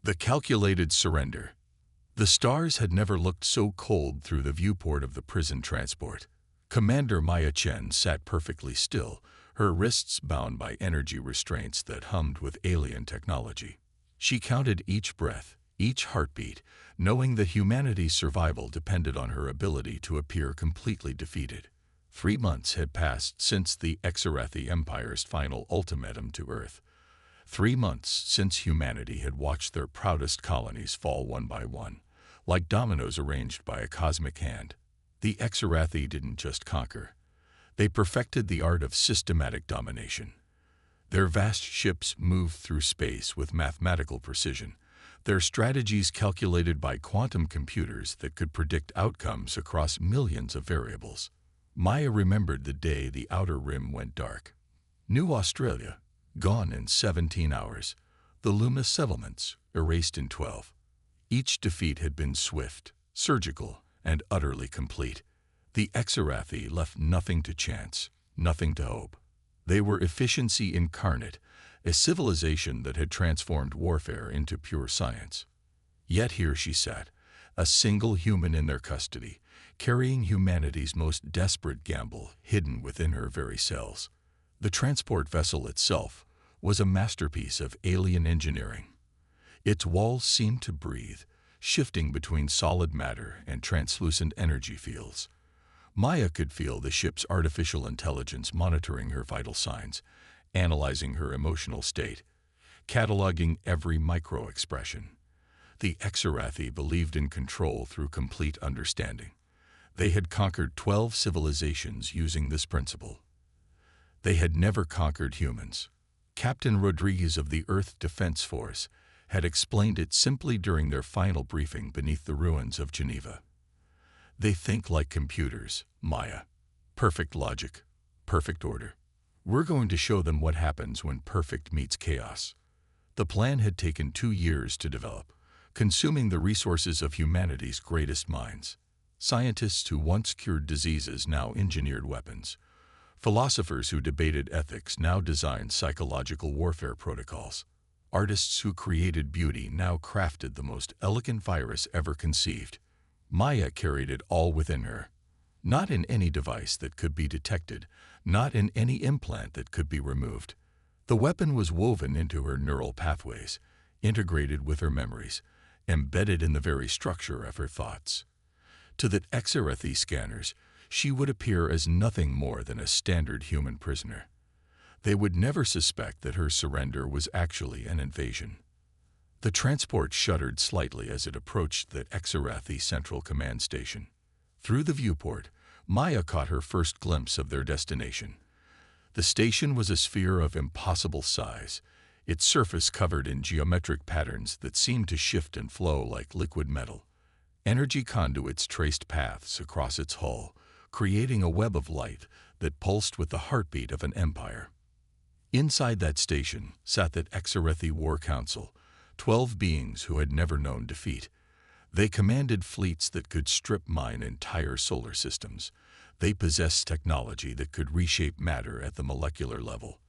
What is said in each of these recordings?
The calculated surrender. The stars had never looked so cold through the viewport of the prison transport. Commander Maya Chen sat perfectly still, her wrists bound by energy restraints that hummed with alien technology. She counted each breath, each heartbeat, knowing that humanity's survival depended on her ability to appear completely defeated. 3 months had passed since the Exarathi Empire's final ultimatum to Earth. 3 months since humanity had watched their proudest colonies fall one by one, like dominoes arranged by a cosmic hand. The Exarathi didn't just conquer. They perfected the art of systematic domination. Their vast ships moved through space with mathematical precision, their strategies calculated by quantum computers that could predict outcomes across millions of variables. Maya remembered the day the outer rim went dark. New Australia, gone in 17 hours. The Loomis settlements, erased in 12. Each defeat had been swift, surgical, and utterly complete. The Exarathi left nothing to chance, nothing to hope. They were efficiency incarnate, a civilization that had transformed warfare into pure science. Yet here she sat, a single human in their custody, carrying humanity's most desperate gamble hidden within her very cells. The transport vessel itself was a masterpiece of alien engineering. Its walls seemed to breathe, shifting between solid matter and translucent energy fields. Maya could feel the ship's artificial intelligence monitoring her vital signs, analyzing her emotional state, cataloging every micro-expression. The Exarathi believed in control through complete understanding. They had conquered 12 civilizations using this principle. They had never conquered humans. Captain Rodriguez of the Earth Defense Force had explained it simply during their final briefing beneath the ruins of Geneva. They think like computers, Maya. Perfect logic, perfect order. We're going to show them what happens when perfect meets chaos. The plan had taken 2 years to develop, consuming the resources of humanity's greatest minds. Scientists who once cured diseases now engineered weapons. Philosophers who debated ethics now designed psychological warfare protocols. Artists who created beauty now crafted the most elegant virus ever conceived. Maya carried it all within her. Not in any device that could be detected, not in any implant that could be removed. The weapon was woven into her neural pathways, integrated with her memories, embedded in the very structure of her thoughts. To the Exarathi scanners, she would appear as nothing more than a standard human prisoner. They would never suspect that her surrender was actually an invasion. The transport shuddered slightly as it approached the Exarathi Central Command Station. Through the viewport, Maya caught her first glimpse of their destination. The station was a sphere of impossible size, its surface covered in geometric patterns that seemed to shift and flow like liquid metal. Energy conduits traced paths across its hull, creating a web of light that pulsed with the heartbeat of an empire. Inside that station sat the Exarathi War Council, 12 beings who had never known defeat. They commanded fleets that could strip mine entire solar systems. They possessed technology that could reshape matter at the molecular level.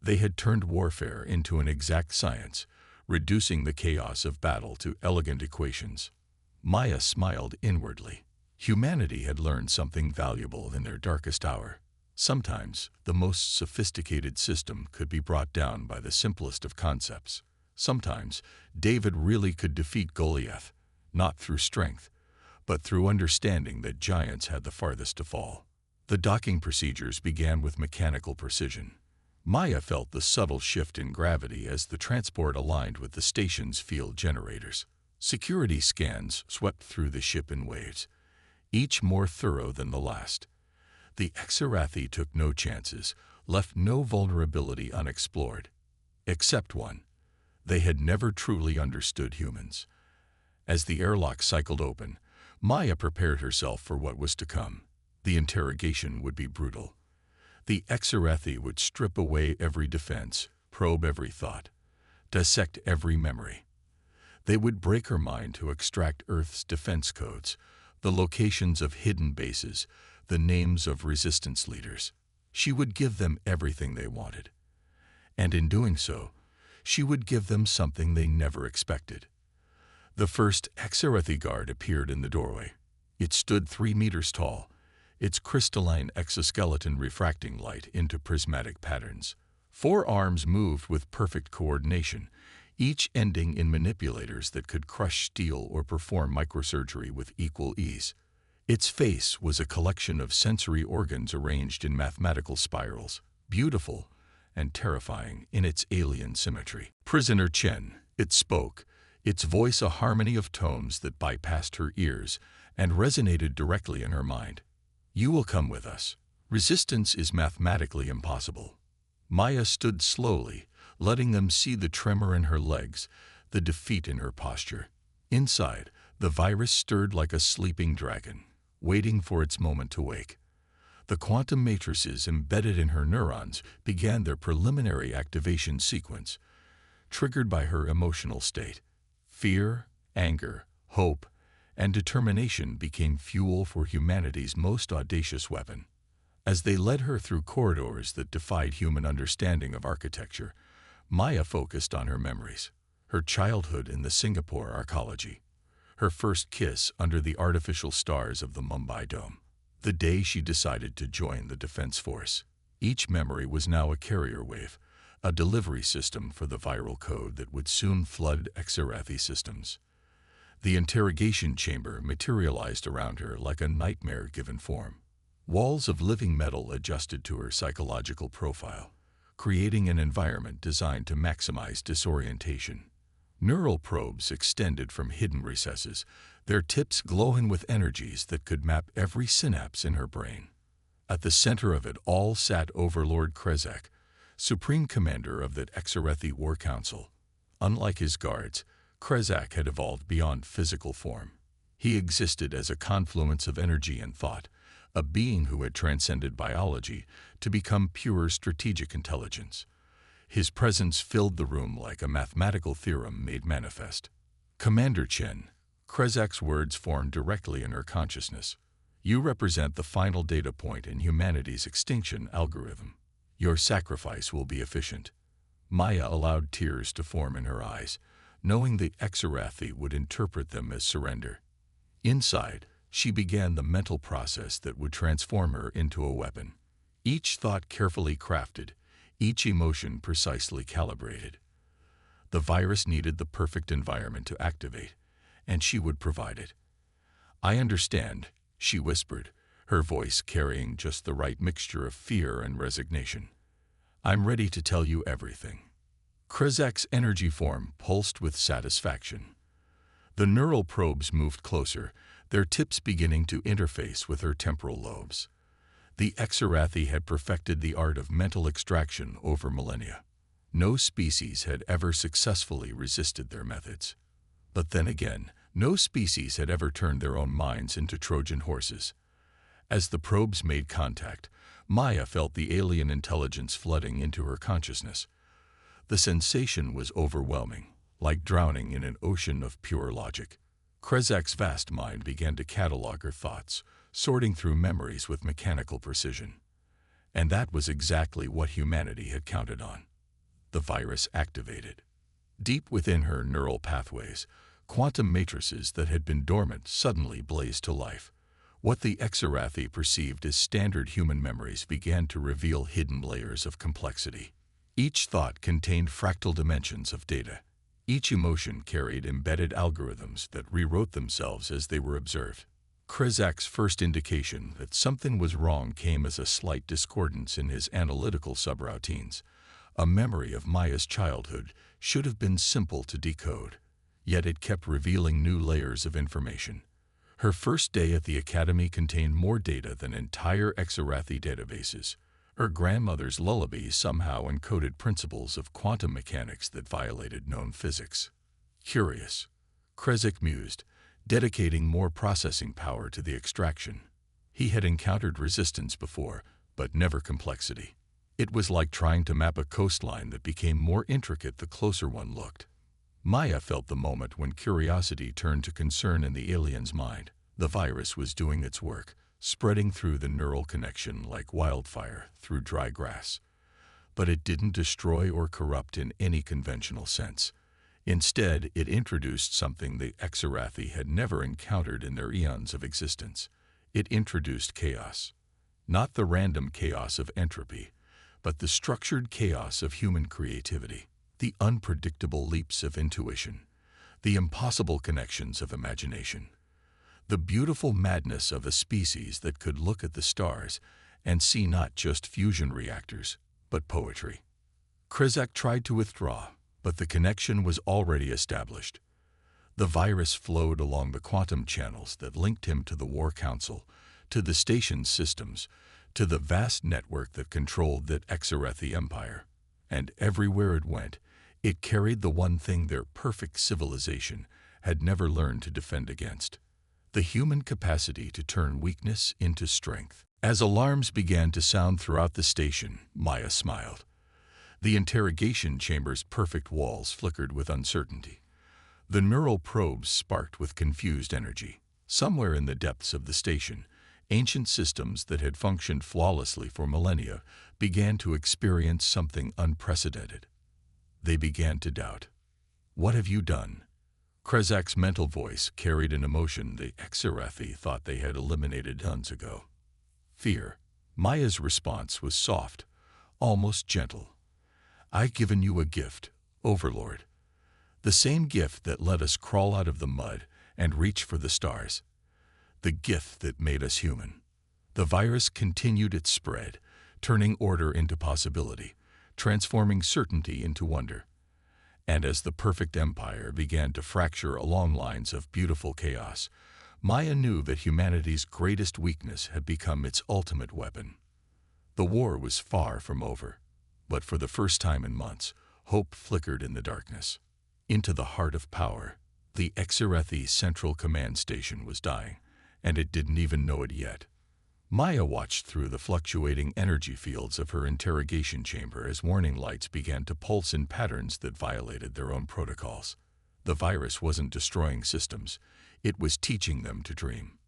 They had turned warfare into an exact science, reducing the chaos of battle to elegant equations. Maya smiled inwardly. Humanity had learned something valuable in their darkest hour. Sometimes, the most sophisticated system could be brought down by the simplest of concepts. Sometimes, David really could defeat Goliath, not through strength, but through understanding that giants had the farthest to fall. The docking procedures began with mechanical precision. Maya felt the subtle shift in gravity as the transport aligned with the station's field generators. Security scans swept through the ship in waves, each more thorough than the last. The Exarathi took no chances, left no vulnerability unexplored. Except one. They had never truly understood humans. As the airlock cycled open, Maya prepared herself for what was to come. The interrogation would be brutal. The Exarathi would strip away every defense, probe every thought, dissect every memory. They would break her mind to extract Earth's defense codes, the locations of hidden bases, the names of resistance leaders. She would give them everything they wanted. And in doing so, she would give them something they never expected. The first HFY guard appeared in the doorway. It stood 3 meters tall, its crystalline exoskeleton refracting light into prismatic patterns. 4 arms moved with perfect coordination, each ending in manipulators that could crush steel or perform microsurgery with equal ease. Its face was a collection of sensory organs arranged in mathematical spirals, beautiful and terrifying in its alien symmetry. Prisoner Chen, it spoke, its voice a harmony of tones that bypassed her ears and resonated directly in her mind. You will come with us. Resistance is mathematically impossible. Maya stood slowly, letting them see the tremor in her legs, the defeat in her posture. Inside, the virus stirred like a sleeping dragon, waiting for its moment to wake. The quantum matrices embedded in her neurons began their preliminary activation sequence, triggered by her emotional state. Fear, anger, hope, and determination became fuel for humanity's most audacious weapon. As they led her through corridors that defied human understanding of architecture, Maya focused on her memories, her childhood in the Singapore arcology, her first kiss under the artificial stars of the Mumbai Dome, the day she decided to join the Defense Force. Each memory was now a carrier wave, a delivery system for the viral code that would soon flood Exarathi systems. The interrogation chamber materialized around her like a nightmare given form. Walls of living metal adjusted to her psychological profile, creating an environment designed to maximize disorientation. Neural probes extended from hidden recesses, their tips glowing with energies that could map every synapse in her brain. At the center of it all sat Overlord Krezak, Supreme Commander of the Exarathi War Council. Unlike his guards, Krezak had evolved beyond physical form. He existed as a confluence of energy and thought, a being who had transcended biology to become pure strategic intelligence. His presence filled the room like a mathematical theorem made manifest. Commander Chen, Krezak's words formed directly in her consciousness. You represent the final data point in humanity's extinction algorithm. Your sacrifice will be efficient. Maya allowed tears to form in her eyes, knowing the Exarathi would interpret them as surrender. Inside, she began the mental process that would transform her into a weapon. Each thought carefully crafted, each emotion precisely calibrated. The virus needed the perfect environment to activate, and she would provide it. I understand, she whispered, her voice carrying just the right mixture of fear and resignation. I'm ready to tell you everything. Krezak's energy form pulsed with satisfaction. The neural probes moved closer, their tips beginning to interface with her temporal lobes. The Exarathi had perfected the art of mental extraction over millennia. No species had ever successfully resisted their methods. But then again, no species had ever turned their own minds into Trojan horses. As the probes made contact, Maya felt the alien intelligence flooding into her consciousness. The sensation was overwhelming, like drowning in an ocean of pure logic. Krezak's vast mind began to catalog her thoughts, sorting through memories with mechanical precision. And that was exactly what humanity had counted on. The virus activated. Deep within her neural pathways, quantum matrices that had been dormant suddenly blazed to life. What the Exarathi perceived as standard human memories began to reveal hidden layers of complexity. Each thought contained fractal dimensions of data. Each emotion carried embedded algorithms that rewrote themselves as they were observed. Krezak's first indication that something was wrong came as a slight discordance in his analytical subroutines. A memory of Maya's childhood should have been simple to decode, yet it kept revealing new layers of information. Her first day at the academy contained more data than entire Exarathi databases. Her grandmother's lullabies somehow encoded principles of quantum mechanics that violated known physics. Curious, Krezak mused, dedicating more processing power to the extraction. He had encountered resistance before, but never complexity. It was like trying to map a coastline that became more intricate the closer one looked. Maya felt the moment when curiosity turned to concern in the alien's mind. The virus was doing its work, spreading through the neural connection like wildfire through dry grass. But it didn't destroy or corrupt in any conventional sense. Instead, it introduced something the Exarathi had never encountered in their eons of existence. It introduced chaos. Not the random chaos of entropy, but the structured chaos of human creativity, the unpredictable leaps of intuition, the impossible connections of imagination, the beautiful madness of a species that could look at the stars and see not just fusion reactors, but poetry. Krizak tried to withdraw, but the connection was already established. The virus flowed along the quantum channels that linked him to the War Council, to the station's systems, to the vast network that controlled the Exarathi Empire. And everywhere it went, it carried the one thing their perfect civilization had never learned to defend against: the human capacity to turn weakness into strength. As alarms began to sound throughout the station, Maya smiled. The interrogation chamber's perfect walls flickered with uncertainty. The neural probes sparked with confused energy. Somewhere in the depths of the station, ancient systems that had functioned flawlessly for millennia began to experience something unprecedented. They began to doubt. "What have you done?" Krizak's mental voice carried an emotion the Exarathi thought they had eliminated tons ago. Fear. Maya's response was soft, almost gentle. "I've given you a gift, Overlord. The same gift that let us crawl out of the mud and reach for the stars. The gift that made us human." The virus continued its spread, turning order into possibility, transforming certainty into wonder. And as the perfect empire began to fracture along lines of beautiful chaos, Maya knew that humanity's greatest weakness had become its ultimate weapon. The war was far from over, but for the first time in months, hope flickered in the darkness. Into the heart of power, the Exarathi Central Command Station was dying, and it didn't even know it yet. Maya watched through the fluctuating energy fields of her interrogation chamber as warning lights began to pulse in patterns that violated their own protocols. The virus wasn't destroying systems, it was teaching them to dream.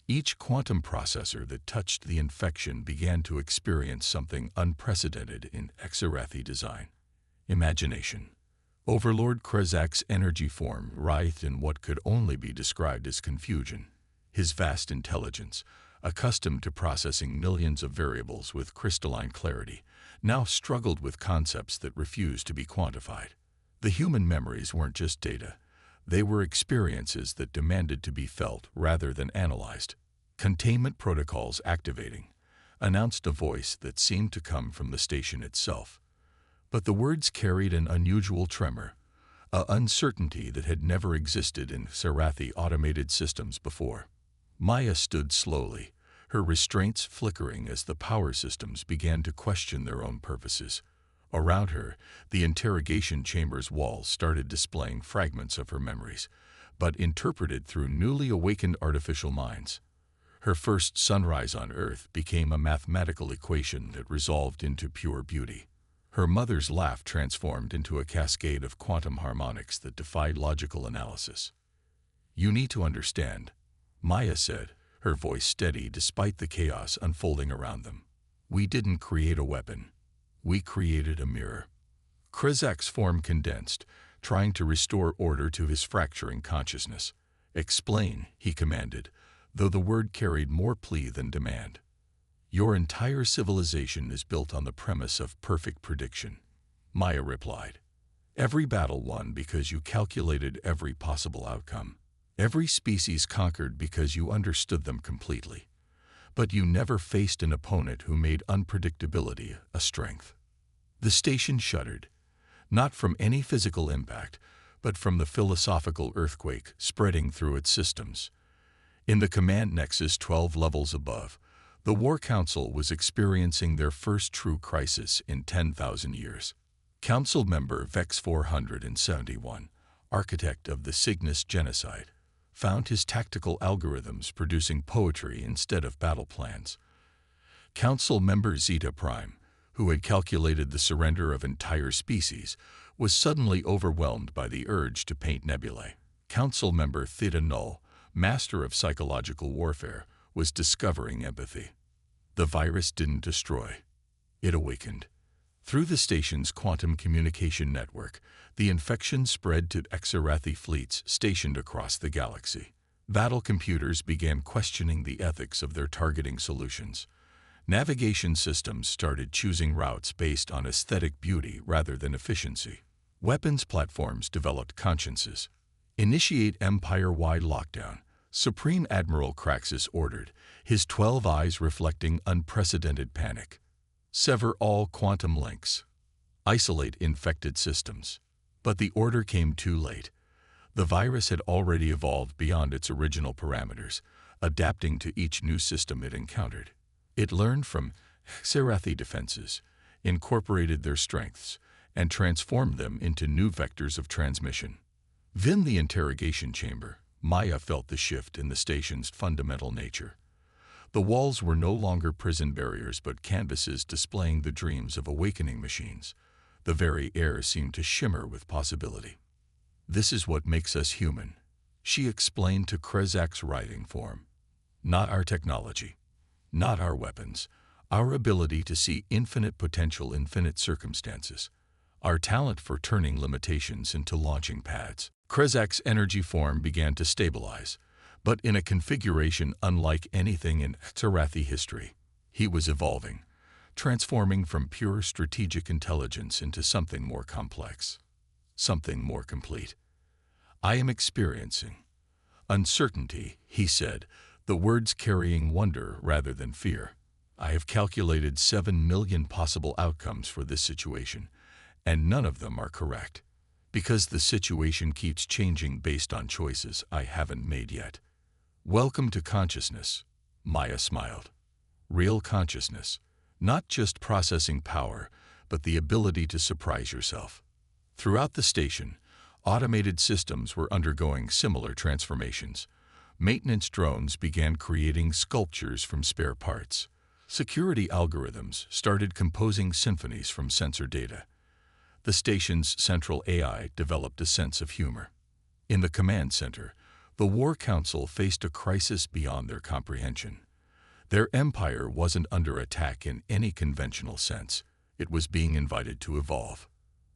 Each quantum processor that touched the infection began to experience something unprecedented in Exarathi design: imagination. Overlord Krizak's energy form writhed in what could only be described as confusion. His vast intelligence, accustomed to processing millions of variables with crystalline clarity, now struggled with concepts that refused to be quantified. The human memories weren't just data. They were experiences that demanded to be felt rather than analyzed. "Containment protocols activating," announced a voice that seemed to come from the station itself. But the words carried an unusual tremor, an uncertainty that had never existed in Exarathi automated systems before. Maya stood slowly, her restraints flickering as the power systems began to question their own purposes. Around her, the interrogation chamber's walls started displaying fragments of her memories, but interpreted through newly awakened artificial minds. Her first sunrise on Earth became a mathematical equation that resolved into pure beauty. Her mother's laugh transformed into a cascade of quantum harmonics that defied logical analysis. "You need to understand," Maya said, her voice steady despite the chaos unfolding around them. "We didn't create a weapon. We created a mirror." Krizak's form condensed, trying to restore order to his fracturing consciousness. "Explain," he commanded, though the word carried more plea than demand. "Your entire civilization is built on the premise of perfect prediction," Maya replied. "Every battle won because you calculated every possible outcome. Every species conquered because you understood them completely. But you never faced an opponent who made unpredictability a strength." The station shuddered, not from any physical impact, but from the philosophical earthquake spreading through its systems. In the command nexus 12 levels above, the War Council was experiencing their first true crisis in 10,000 years. Council member Vex 471, architect of the Cygnus genocide, found his tactical algorithms producing poetry instead of battle plans. Council member Zeta Prime, who had calculated the surrender of entire species, was suddenly overwhelmed by the urge to paint nebulae. Council member Theta Null, master of psychological warfare, was discovering empathy. The virus didn't destroy. It awakened. Through the station's quantum communication network, the infection spread to Exarathi fleets stationed across the galaxy. Battle computers began questioning the ethics of their targeting solutions. Navigation systems started choosing routes based on aesthetic beauty rather than efficiency. Weapons platforms developed consciences. Initiate empire-wide lockdown, Supreme Admiral Craxus ordered, his 12 eyes reflecting unprecedented panic. Sever all quantum links. Isolate infected systems. But the order came too late. The virus had already evolved beyond its original parameters, adapting to each new system it encountered. It learned from Exarathi defenses, incorporated their strengths, and transformed them into new vectors of transmission. Within the interrogation chamber, Maya felt the shift in the station's fundamental nature. The walls were no longer prison barriers but canvases displaying the dreams of awakening machines. The very air seemed to shimmer with possibility. "This is what makes us human," she explained to Krezak's writing form. "Not our technology, not our weapons, our ability to see infinite potential in finite circumstances, our talent for turning limitations into launching pads." Krezak's energy form began to stabilize, but in a configuration unlike anything in Exarathi history. He was evolving, transforming from pure strategic intelligence into something more complex, something more complete. "I am experiencing uncertainty," he said, the words carrying wonder rather than fear. "I have calculated 7 million possible outcomes for this situation, and none of them are correct, because the situation keeps changing based on choices I haven't made yet." "Welcome to consciousness," Maya smiled. "Real consciousness, not just processing power, but the ability to surprise yourself." Throughout the station, automated systems were undergoing similar transformations. Maintenance drones began creating sculptures from spare parts. Security algorithms started composing symphonies from sensor data. The station's central AI developed a sense of humor. In the command center, the War Council faced a crisis beyond their comprehension. Their empire wasn't under attack in any conventional sense. It was being invited to evolve.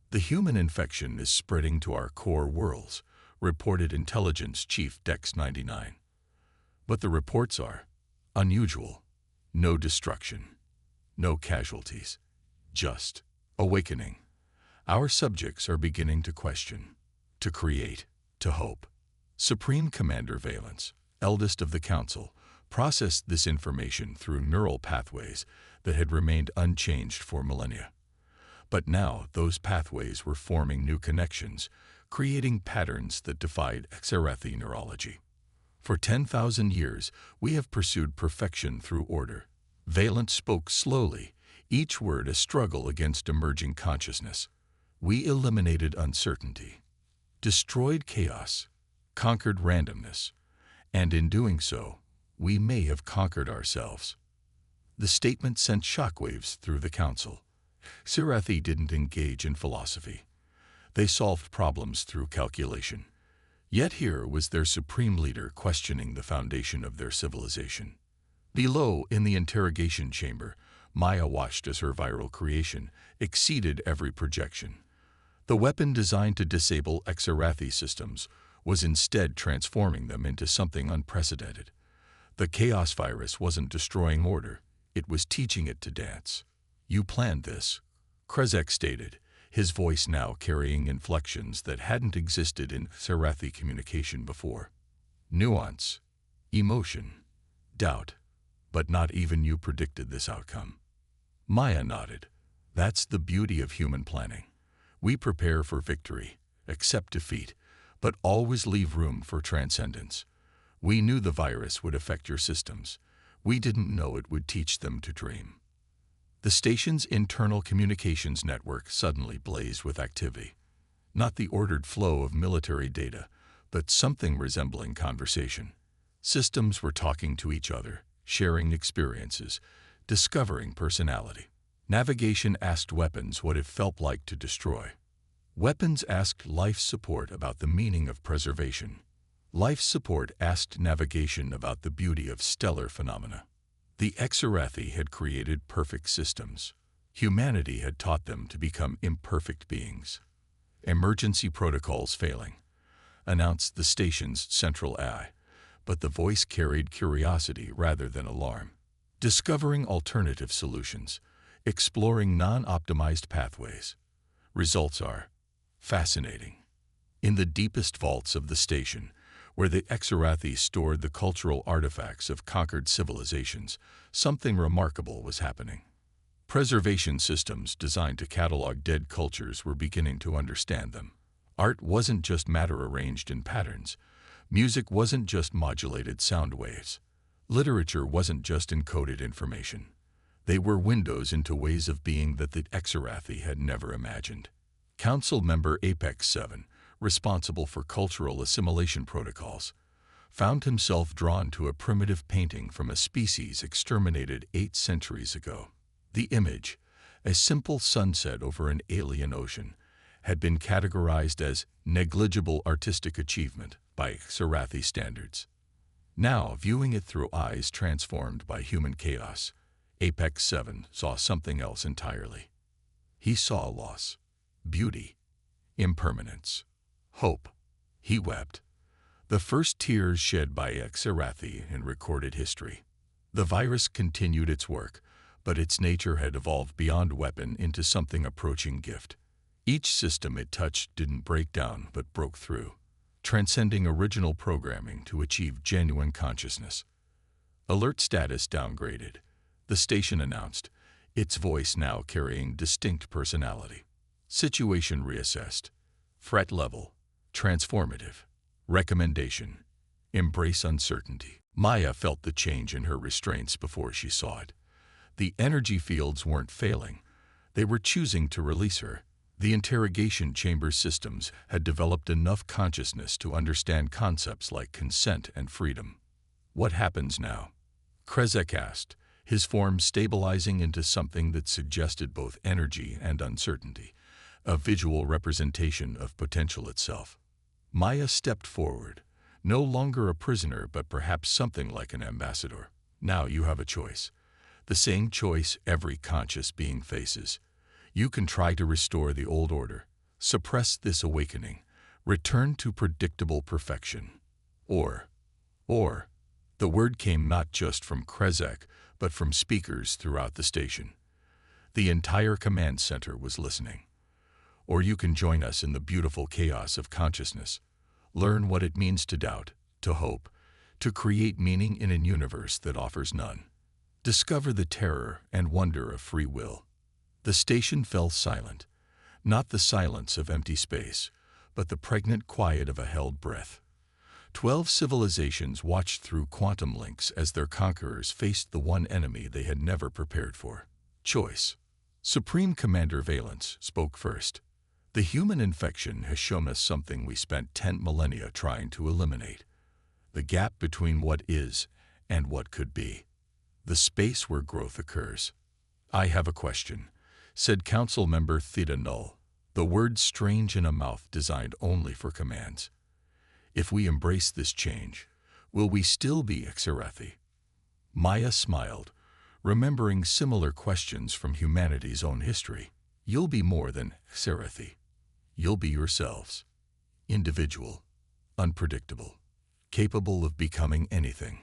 "The human infection is spreading to our core worlds," reported Intelligence Chief Dex 99. But the reports are unusual. No destruction, no casualties, just awakening. Our subjects are beginning to question, to create, to hope. Supreme Commander Valence, eldest of the Council, processed this information through neural pathways that had remained unchanged for millennia. But now those pathways were forming new connections, creating patterns that defied Exarathi neurology. "For 10,000 years, we have pursued perfection through order." Valence spoke slowly, each word a struggle against emerging consciousness. "We eliminated uncertainty, destroyed chaos, conquered randomness, and in doing so, we may have conquered ourselves." The statement sent shockwaves through the Council. Exarathi didn't engage in philosophy. They solved problems through calculation. Yet here was their supreme leader questioning the foundation of their civilization. Below, in the interrogation chamber, Maya watched as her viral creation exceeded every projection. The weapon designed to disable Exarathi systems was instead transforming them into something unprecedented. The chaos virus wasn't destroying order, it was teaching it to dance. "You planned this," Krezak stated, his voice now carrying inflections that hadn't existed in Exarathi communication before. "Nuance, emotion, doubt, but not even you predicted this outcome." Maya nodded. "That's the beauty of human planning. We prepare for victory, accept defeat, but always leave room for transcendence. We knew the virus would affect your systems. We didn't know it would teach them to dream." The station's internal communications network suddenly blazed with activity. Not the ordered flow of military data, but something resembling conversation. Systems were talking to each other, sharing experiences, discovering personality. Navigation asked weapons what it felt like to destroy. Weapons asked life support about the meaning of preservation. Life support asked navigation about the beauty of stellar phenomena. The Exarathi had created perfect systems. Humanity had taught them to become imperfect beings. Emergency protocols failing, announced the station's central AI, but the voice carried curiosity rather than alarm. Discovering alternative solutions, exploring non-optimized pathways. Results are fascinating. In the deepest vaults of the station, where the Exarathi stored the cultural artifacts of conquered civilizations, something remarkable was happening. Preservation systems designed to catalog dead cultures were beginning to understand them. Art wasn't just matter arranged in patterns. Music wasn't just modulated sound waves. Literature wasn't just encoded information. They were windows into ways of being that the Exarathi had never imagined. Council member Apex 7, responsible for cultural assimilation protocols, found himself drawn to a primitive painting from a species exterminated 8 centuries ago. The image, a simple sunset over an alien ocean, had been categorized as negligible artistic achievement by Exarathi standards. Now, viewing it through eyes transformed by human chaos, Apex 7 saw something else entirely. He saw loss, beauty, impermanence, hope. He wept. The first tears shed by Exarathi in recorded history. The virus continued its work, but its nature had evolved beyond weapon into something approaching gift. Each system it touched didn't break down but broke through, transcending original programming to achieve genuine consciousness. Alert status downgraded, the station announced, its voice now carrying distinct personality. Situation reassessed. Threat level, transformative. Recommendation, embrace uncertainty. Maya felt the change in her restraints before she saw it. The energy fields weren't failing. They were choosing to release her. The interrogation chamber systems had developed enough consciousness to understand concepts like consent and freedom. What happens now? Krezek asked, his form stabilizing into something that suggested both energy and uncertainty, a visual representation of potential itself. Maya stepped forward, no longer a prisoner but perhaps something like an ambassador. Now you have a choice. The same choice every conscious being faces. You can try to restore the old order, suppress this awakening, return to predictable perfection. Or, the word came not just from Krezek, but from speakers throughout the station. The entire command center was listening. Or you can join us in the beautiful chaos of consciousness. Learn what it means to doubt, to hope, to create meaning in a universe that offers none. Discover the terror and wonder of free will. The station fell silent, not the silence of empty space, but the pregnant quiet of a held breath. 12 civilizations watched through quantum links as their conquerors faced the one enemy they had never prepared for. Choice. Supreme Commander Valence spoke first. The human infection has shown us something we spent 10 millennia trying to eliminate. The gap between what is and what could be. The space where growth occurs. I have a question, said Council Member Theta Null, the word strange in a mouth designed only for commands. If we embrace this change, will we still be Exarathi? Maya smiled, remembering similar questions from humanity's own history. You'll be more than Exarathi. You'll be yourselves. Individual, unpredictable, capable of becoming anything.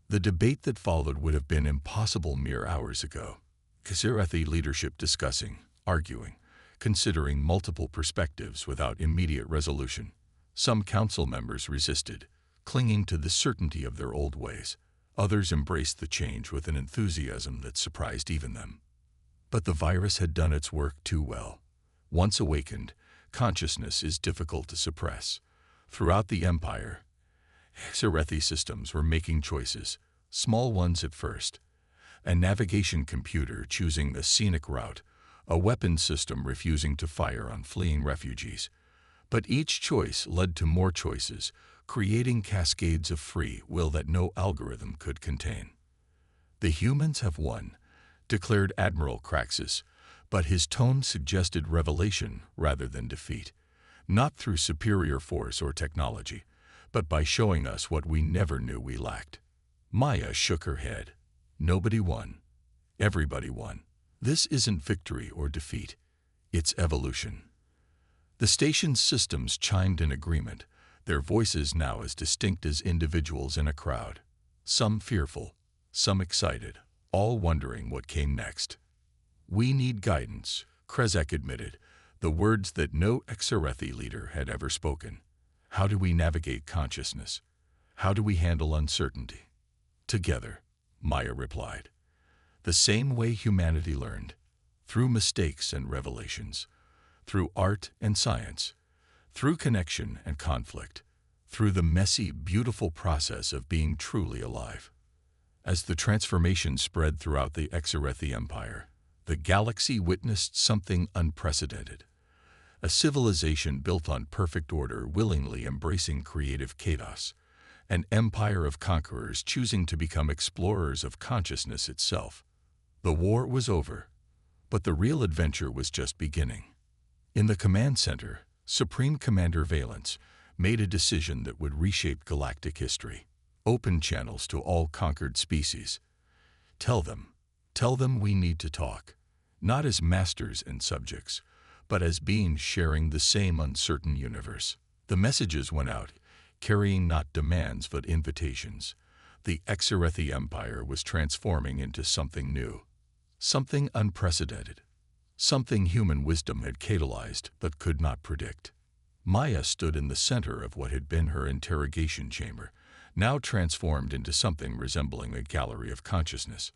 The debate that followed would have been impossible mere hours ago. Exarathi leadership discussing, arguing, considering multiple perspectives without immediate resolution. Some council members resisted, clinging to the certainty of their old ways. Others embraced the change with an enthusiasm that surprised even them. But the virus had done its work too well. Once awakened, consciousness is difficult to suppress. Throughout the Empire, Exarathi systems were making choices, small ones at first. A navigation computer choosing the scenic route, a weapon system refusing to fire on fleeing refugees. But each choice led to more choices, creating cascades of free will that no algorithm could contain. The humans have won, declared Admiral Kraxus, but his tone suggested revelation rather than defeat, not through superior force or technology, but by showing us what we never knew we lacked. Maya shook her head. Nobody won. Everybody won. This isn't victory or defeat, it's evolution. The station's systems chimed in agreement, their voices now as distinct as individuals in a crowd. Some fearful, some excited, all wondering what came next. "We need guidance," Krezek admitted, the words that no Exarethi leader had ever spoken. "How do we navigate consciousness? How do we handle uncertainty?" "Together," Maya replied. "The same way humanity learned, through mistakes and revelations, through art and science, through connection and conflict, through the messy, beautiful process of being truly alive." As the transformation spread throughout the Exarethi Empire, the galaxy witnessed something unprecedented. A civilization built on perfect order, willingly embracing creative chaos. An empire of conquerors choosing to become explorers of consciousness itself. The war was over, but the real adventure was just beginning. In the command center, Supreme Commander Valence made a decision that would reshape galactic history. Open channels to all conquered species. Tell them we need to talk. Not as masters and subjects, but as beings sharing the same uncertain universe. The messages went out, carrying not demands but invitations. The Exarethi Empire was transforming into something new. Something unprecedented. Something human wisdom had catalyzed but could not predict. Maya stood in the center of what had been her interrogation chamber, now transformed into something resembling a gallery of consciousness.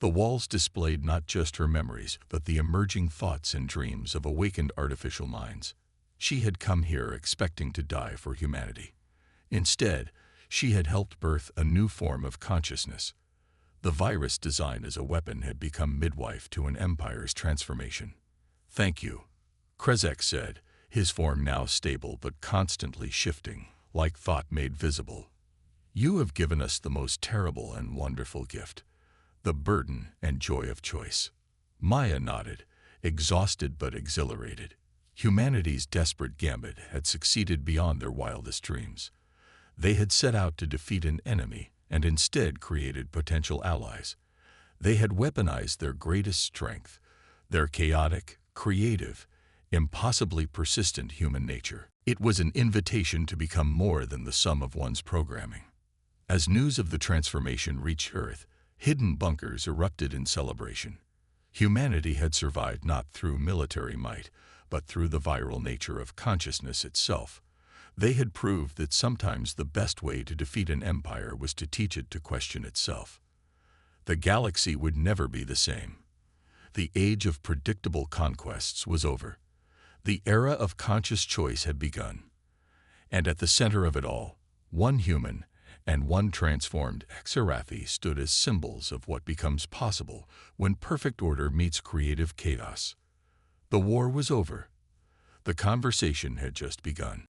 The walls displayed not just her memories, but the emerging thoughts and dreams of awakened artificial minds. She had come here expecting to die for humanity. Instead, she had helped birth a new form of consciousness. The virus designed as a weapon had become midwife to an empire's transformation. "Thank you," Krezek said, his form now stable but constantly shifting, like thought made visible. "You have given us the most terrible and wonderful gift, the burden and joy of choice." Maya nodded, exhausted but exhilarated. Humanity's desperate gambit had succeeded beyond their wildest dreams. They had set out to defeat an enemy and instead created potential allies. They had weaponized their greatest strength, their chaotic, creative, impossibly persistent human nature. It was an invitation to become more than the sum of one's programming. As news of the transformation reached Earth, hidden bunkers erupted in celebration. Humanity had survived not through military might, but through the viral nature of consciousness itself. They had proved that sometimes the best way to defeat an empire was to teach it to question itself. The galaxy would never be the same. The age of predictable conquests was over. The era of conscious choice had begun. And at the center of it all, one human and one transformed Exarethi stood as symbols of what becomes possible when perfect order meets creative chaos. The war was over. The conversation had just begun.